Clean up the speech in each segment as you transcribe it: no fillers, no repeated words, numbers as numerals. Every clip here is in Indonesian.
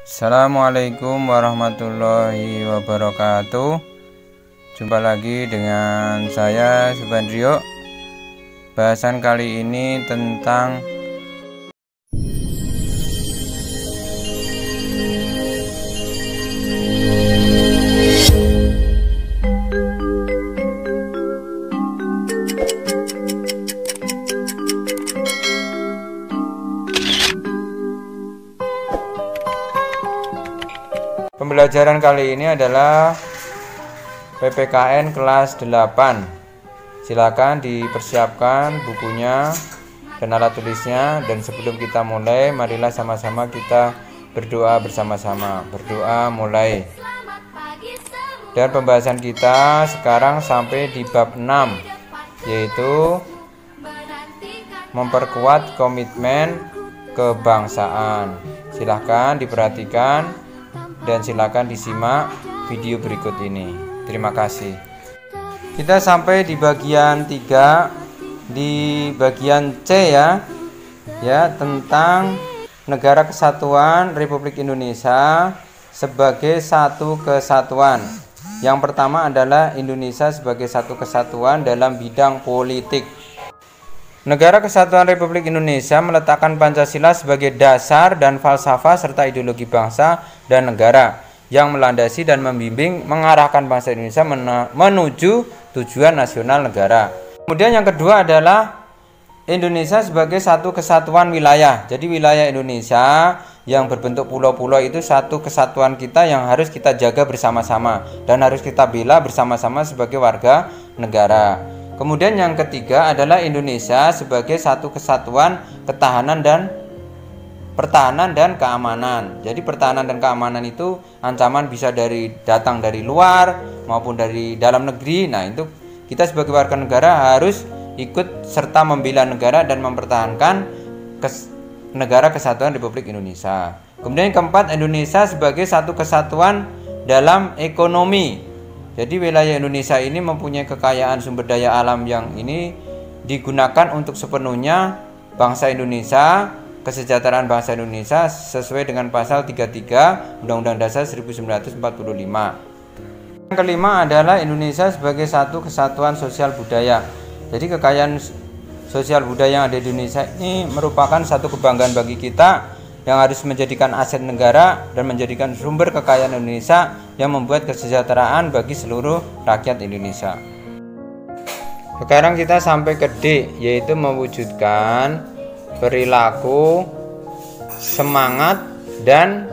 Assalamualaikum warahmatullahi wabarakatuh. Jumpa lagi dengan saya Subandrio. Bahasan kali ini tentang pembelajaran kali ini adalah PPKN kelas 8. Silakan dipersiapkan bukunya dan alat tulisnya, dan sebelum kita mulai, marilah sama-sama kita berdoa bersama-sama. Berdoa mulai. Dan pembahasan kita sekarang sampai di bab 6, yaitu memperkuat komitmen kebangsaan. Silahkan diperhatikan dan silakan disimak video berikut ini. Terima kasih. Kita sampai di bagian 3, di bagian C ya, tentang Negara Kesatuan Republik Indonesia sebagai satu kesatuan. Yang pertama adalah Indonesia sebagai satu kesatuan dalam bidang politik. Negara Kesatuan Republik Indonesia meletakkan Pancasila sebagai dasar dan falsafah serta ideologi bangsa dan negara yang melandasi dan membimbing mengarahkan bangsa Indonesia menuju tujuan nasional negara. Kemudian yang kedua adalah Indonesia sebagai satu kesatuan wilayah. Jadi wilayah Indonesia yang berbentuk pulau-pulau itu satu kesatuan kita yang harus kita jaga bersama-sama dan harus kita bela bersama-sama sebagai warga negara. Kemudian yang ketiga adalah Indonesia sebagai satu kesatuan pertahanan dan keamanan. Jadi pertahanan dan keamanan itu ancaman bisa datang dari luar maupun dari dalam negeri. Nah, itu kita sebagai warga negara harus ikut serta membela negara dan mempertahankan negara kesatuan Republik Indonesia. Kemudian yang keempat, Indonesia sebagai satu kesatuan dalam ekonomi. Jadi wilayah Indonesia ini mempunyai kekayaan sumber daya alam yang ini digunakan untuk sepenuhnya bangsa Indonesia, kesejahteraan bangsa Indonesia sesuai dengan pasal 33 Undang-Undang Dasar 1945. Yang kelima adalah Indonesia sebagai satu kesatuan sosial budaya. Jadi kekayaan sosial budaya yang ada di Indonesia ini merupakan satu kebanggaan bagi kita yang harus menjadikan aset negara dan menjadikan sumber kekayaan Indonesia yang membuat kesejahteraan bagi seluruh rakyat Indonesia. Sekarang kita sampai ke D, yaitu mewujudkan perilaku, semangat, dan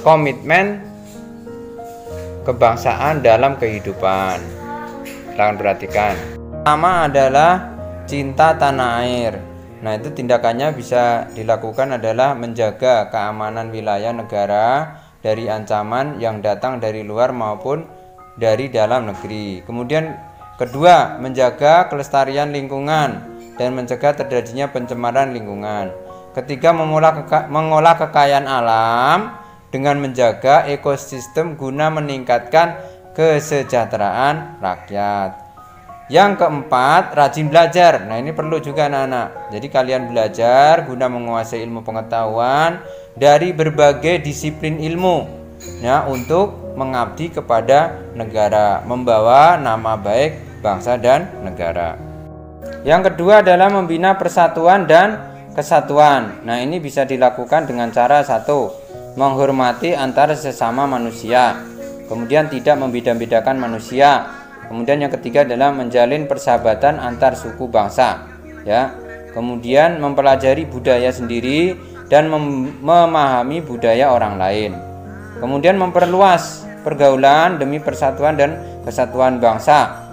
komitmen kebangsaan dalam kehidupan. Silahkan perhatikan. Pertama adalah cinta tanah air. Nah, itu tindakannya bisa dilakukan adalah menjaga keamanan wilayah negara dari ancaman yang datang dari luar maupun dari dalam negeri. Kemudian kedua, menjaga kelestarian lingkungan dan mencegah terjadinya pencemaran lingkungan. Ketiga, mengolah kekayaan alam dengan menjaga ekosistem guna meningkatkan kesejahteraan rakyat. Yang keempat, rajin belajar. Nah, ini perlu juga anak-anak. Jadi kalian belajar guna menguasai ilmu pengetahuan dari berbagai disiplin ilmu ya, untuk mengabdi kepada negara, membawa nama baik bangsa dan negara. Yang kedua adalah membina persatuan dan kesatuan. Nah, ini bisa dilakukan dengan cara satu, menghormati antar sesama manusia. Kemudian tidak membeda-bedakan manusia. Kemudian yang ketiga adalah menjalin persahabatan antar suku bangsa ya. Kemudian mempelajari budaya sendiri dan memahami budaya orang lain. Kemudian memperluas pergaulan demi persatuan dan kesatuan bangsa.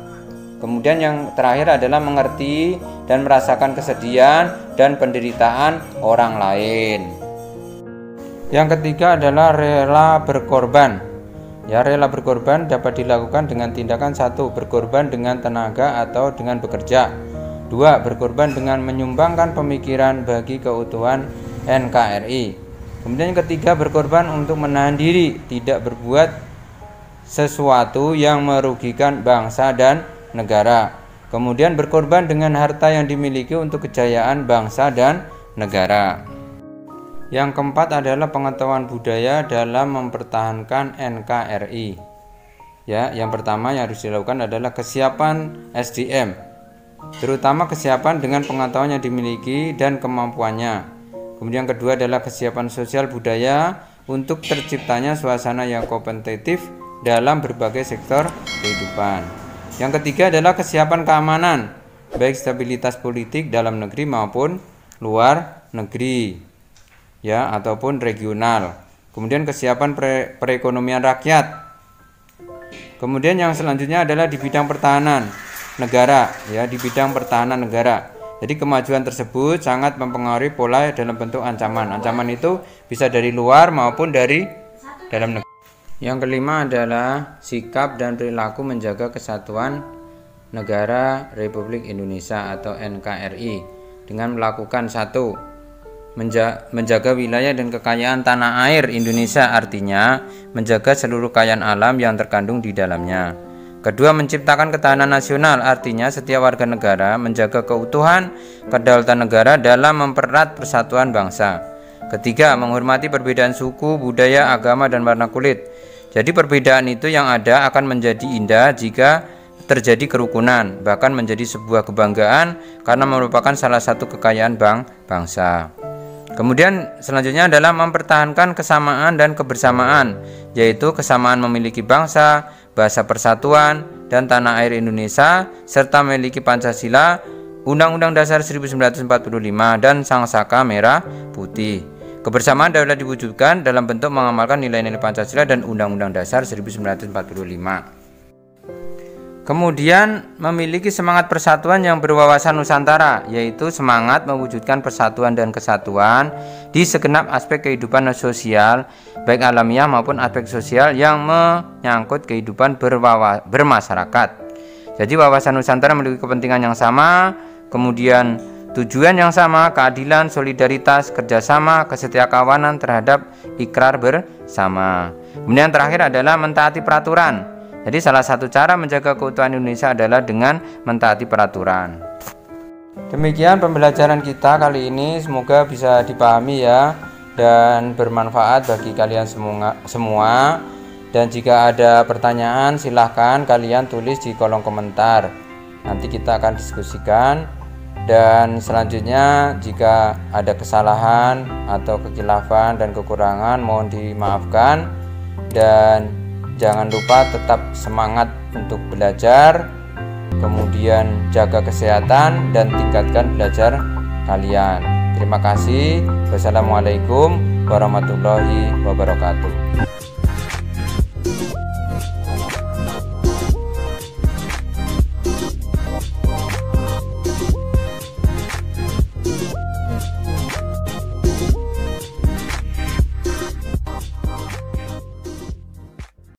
Kemudian yang terakhir adalah mengerti dan merasakan kesedihan dan penderitaan orang lain. Yang ketiga adalah rela berkorban. Ya, rela berkorban dapat dilakukan dengan tindakan satu, berkorban dengan tenaga atau dengan bekerja. Dua, berkorban dengan menyumbangkan pemikiran bagi keutuhan NKRI. Kemudian yang ketiga, berkorban untuk menahan diri, tidak berbuat sesuatu yang merugikan bangsa dan negara. Kemudian berkorban dengan harta yang dimiliki untuk kejayaan bangsa dan negara. Yang keempat adalah pengetahuan budaya dalam mempertahankan NKRI. Ya, yang pertama yang harus dilakukan adalah kesiapan SDM, terutama kesiapan dengan pengetahuan yang dimiliki dan kemampuannya. Kemudian kedua adalah kesiapan sosial budaya untuk terciptanya suasana yang kompetitif dalam berbagai sektor kehidupan. Yang ketiga adalah kesiapan keamanan, baik stabilitas politik dalam negeri maupun luar negeri, ya, ataupun regional. Kemudian kesiapan perekonomian rakyat. Kemudian yang selanjutnya adalah di bidang pertahanan negara, ya, di bidang pertahanan negara. Jadi kemajuan tersebut sangat mempengaruhi pola dalam bentuk ancaman. Ancaman itu bisa dari luar maupun dari dalam negeri. Yang kelima adalah sikap dan perilaku menjaga kesatuan negara Republik Indonesia atau NKRI dengan melakukan satu, menjaga wilayah dan kekayaan tanah air Indonesia, artinya menjaga seluruh kekayaan alam yang terkandung di dalamnya. Kedua, menciptakan ketahanan nasional, artinya setiap warga negara menjaga keutuhan kedaulatan negara dalam mempererat persatuan bangsa. Ketiga, menghormati perbedaan suku, budaya, agama, dan warna kulit. Jadi perbedaan itu yang ada akan menjadi indah jika terjadi kerukunan, bahkan menjadi sebuah kebanggaan karena merupakan salah satu kekayaan bangsa. Kemudian selanjutnya adalah mempertahankan kesamaan dan kebersamaan, yaitu kesamaan memiliki bangsa, bahasa persatuan, dan tanah air Indonesia, serta memiliki Pancasila, Undang-Undang Dasar 1945, dan Sang Saka Merah Putih. Kebersamaan dapat diwujudkan dalam bentuk mengamalkan nilai-nilai Pancasila dan Undang-Undang Dasar 1945. Kemudian memiliki semangat persatuan yang berwawasan Nusantara, yaitu semangat mewujudkan persatuan dan kesatuan di segenap aspek kehidupan sosial, baik alamiah maupun aspek sosial yang menyangkut kehidupan bermasyarakat. Jadi wawasan Nusantara memiliki kepentingan yang sama, kemudian tujuan yang sama, keadilan, solidaritas, kerjasama, kesetiakawanan terhadap ikrar bersama. Kemudian terakhir adalah mentaati peraturan. Jadi salah satu cara menjaga keutuhan Indonesia adalah dengan mentaati peraturan. Demikian pembelajaran kita kali ini, semoga bisa dipahami ya dan bermanfaat bagi kalian semua. Dan jika ada pertanyaan silahkan kalian tulis di kolom komentar. Nanti kita akan diskusikan. Dan selanjutnya jika ada kesalahan atau kekhilafan dan kekurangan mohon dimaafkan. Dan jangan lupa tetap semangat untuk belajar, kemudian jaga kesehatan dan tingkatkan belajar kalian. Terima kasih. Wassalamualaikum warahmatullahi wabarakatuh.